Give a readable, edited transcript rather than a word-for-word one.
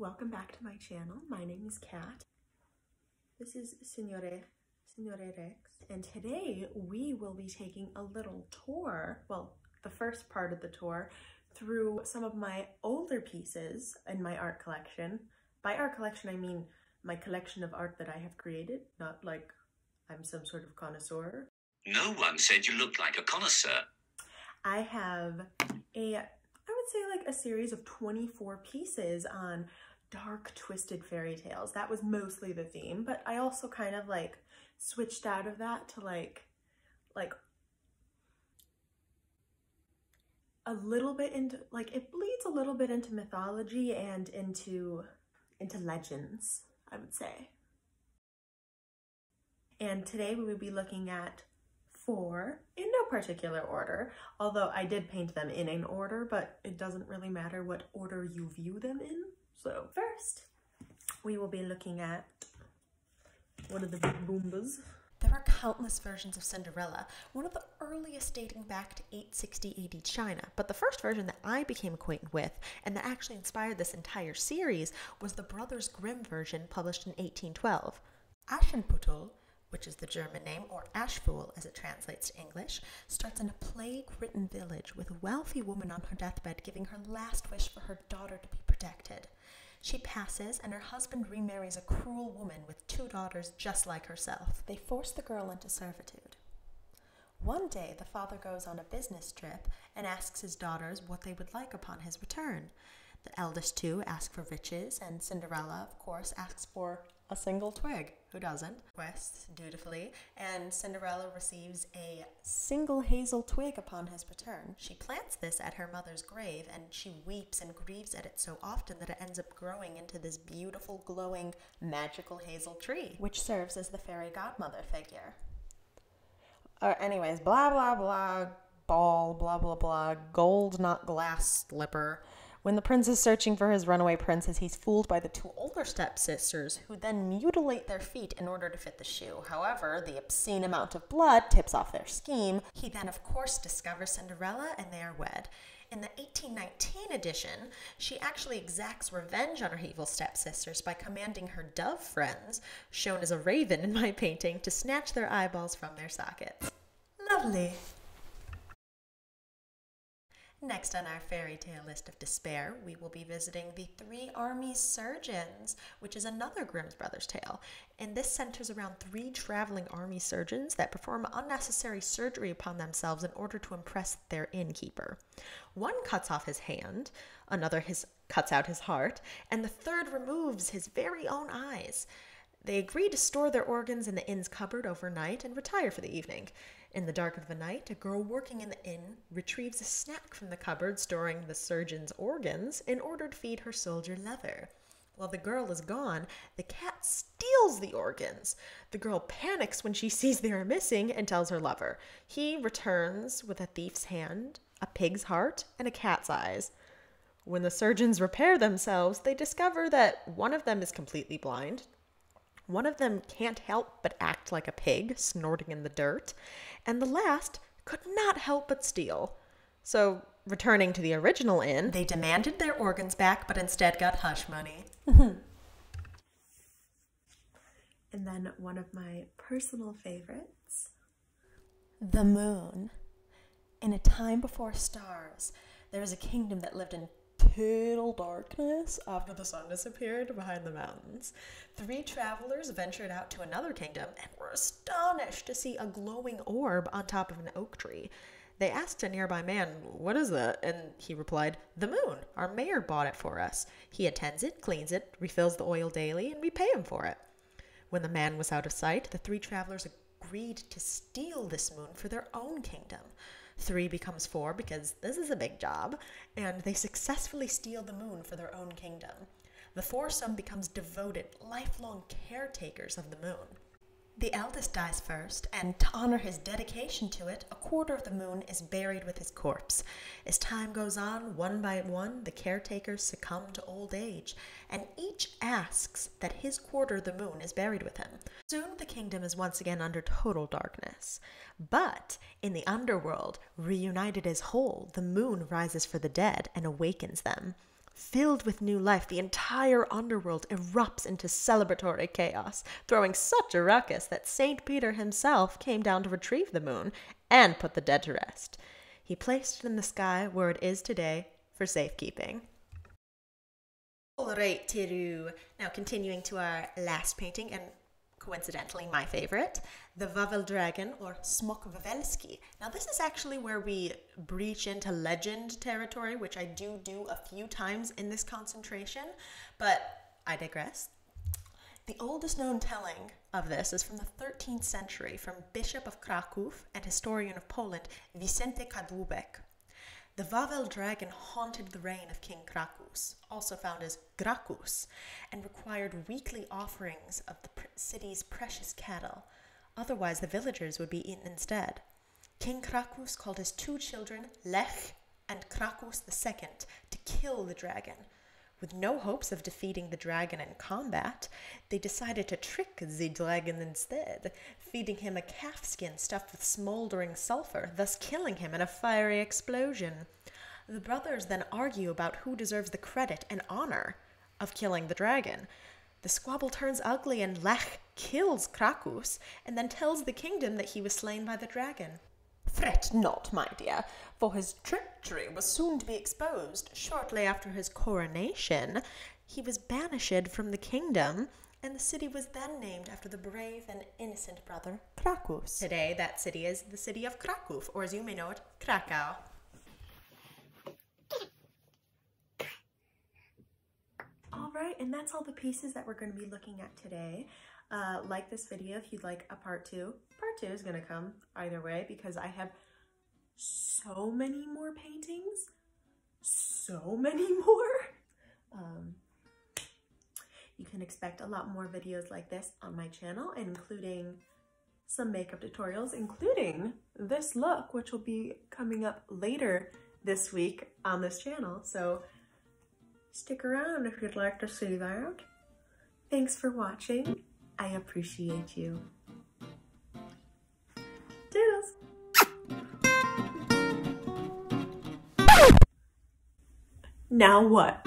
welcome back to my channel. My name is Kat. This is Signore Rex, and today we will be taking a little tour, well, the first part of the tour, through some of my older pieces in my art collection. By art collection, I mean my collection of art that I have created, not like I'm some sort of connoisseur. No one said you looked like a connoisseur. I have I would say like a series of 24 pieces on dark, twisted fairy tales. That was mostly the theme, but I also kind of like switched out of that to like a little bit into, like, it bleeds a little bit into mythology and into legends, I would say. And today we will be looking at 4 in no particular order, although I did paint them in an order, but it doesn't really matter what order you view them in. So first, we will be looking at one of the big boombas. There are countless versions of Cinderella, one of the earliest dating back to 860 AD China, but the first version that I became acquainted with, and that actually inspired this entire series, was the Brothers Grimm version published in 1812. Aschenputtel, which is the German name, or Ashfool as it translates to English, starts in a plague-ridden village with a wealthy woman on her deathbed giving her last wish for her daughter to be protected. She passes, and her husband remarries a cruel woman with 2 daughters just like herself. They force the girl into servitude. One day, the father goes on a business trip and asks his daughters what they would like upon his return. The eldest 2 ask for riches, and Cinderella, of course, asks for a single twig. Who doesn't? Requests dutifully, and Cinderella receives a single hazel twig upon his return. She plants this at her mother's grave, and she weeps and grieves at it so often that it ends up growing into this beautiful, glowing, magical hazel tree, which serves as the fairy godmother figure. Anyways, blah, blah, blah, ball, blah, blah, blah, gold, not glass slipper. When the prince is searching for his runaway princess, he's fooled by the 2 older stepsisters, who then mutilate their feet in order to fit the shoe. However, the obscene amount of blood tips off their scheme. He then, of course, discovers Cinderella, and they are wed. In the 1819 edition, she actually exacts revenge on her evil stepsisters by commanding her dove friends, shown as a raven in my painting, to snatch their eyeballs from their sockets. Lovely. Next on our fairy tale list of despair, we will be visiting the 3 Army Surgeons, which is another Grimm's Brothers tale. And this centers around 3 traveling army surgeons that perform unnecessary surgery upon themselves in order to impress their innkeeper. One cuts off his hand, another cuts out his heart, and the third removes his very own eyes. They agree to store their organs in the inn's cupboard overnight and retire for the evening. In the dark of the night, a girl working in the inn retrieves a snack from the cupboard storing the surgeon's organs in order to feed her soldier lover. While the girl is gone, the cat steals the organs. The girl panics when she sees they are missing and tells her lover. He returns with a thief's hand, a pig's heart, and a cat's eyes. When the surgeons repair themselves, they discover that one of them is completely blind. One of them can't help but act like a pig, snorting in the dirt, and the last could not help but steal. So, returning to the original inn, they demanded their organs back, but instead got hush money. And then one of my personal favorites, The Moon. In a time before stars, there was a kingdom that lived in total darkness after the sun disappeared behind the mountains. 3 travelers ventured out to another kingdom and were astonished to see a glowing orb on top of an oak tree. They asked a nearby man, "What is that?" And he replied, "The moon. Our mayor bought it for us. He attends it, cleans it, refills the oil daily, and we pay him for it." When the man was out of sight, the 3 travelers agreed to steal this moon for their own kingdom. 3 becomes 4 because this is a big job, and they successfully steal the moon for their own kingdom. The foursome becomes devoted, lifelong caretakers of the moon. The eldest dies first, and to honor his dedication to it, a quarter of the moon is buried with his corpse. As time goes on, one by one, the caretakers succumb to old age, and each asks that his quarter of the moon is buried with him. Soon the kingdom is once again under total darkness. But in the underworld, reunited as whole, the moon rises for the dead and awakens them. Filled with new life, the entire underworld erupts into celebratory chaos, throwing such a ruckus that St. Peter himself came down to retrieve the moon and put the dead to rest. He placed it in the sky where it is today for safekeeping. All right, Tiru. Now continuing to our last painting, and coincidentally my favorite, the Vavel Dragon, or Smok Wawelski. Now this is actually where we breach into legend territory, which I do a few times in this concentration, but I digress. The oldest known telling of this is from the 13th century from Bishop of Kraków and historian of Poland, Vicente Kadłubek. The Vavel Dragon haunted the reign of King Krakus, also found as Grakus, and required weekly offerings of the city's precious cattle. Otherwise, the villagers would be eaten instead. King Krakus called his 2 children, Lech and Krakus II, to kill the dragon. With no hopes of defeating the dragon in combat, they decided to trick the dragon instead, feeding him a calf skin stuffed with smoldering sulfur, thus killing him in a fiery explosion. The brothers then argue about who deserves the credit and honor of killing the dragon. The squabble turns ugly and Lech kills Krakus and then tells the kingdom that he was slain by the dragon. Fret not, my dear, for his treachery was soon to be exposed. Shortly after his coronation, he was banished from the kingdom, and the city was then named after the brave and innocent brother, Krakus. Today, that city is the city of Kraków, or as you may know it, Krakow. All right, and that's all the pieces that we're going to be looking at today. Like this video if you'd like a part 2. Part 2 is going to come either way because I have so many more paintings. So many more. You can expect a lot more videos like this on my channel, including some makeup tutorials, including this look, which will be coming up later this week on this channel. So stick around if you'd like to see that. Thanks for watching. I appreciate you. Toodles! Now what?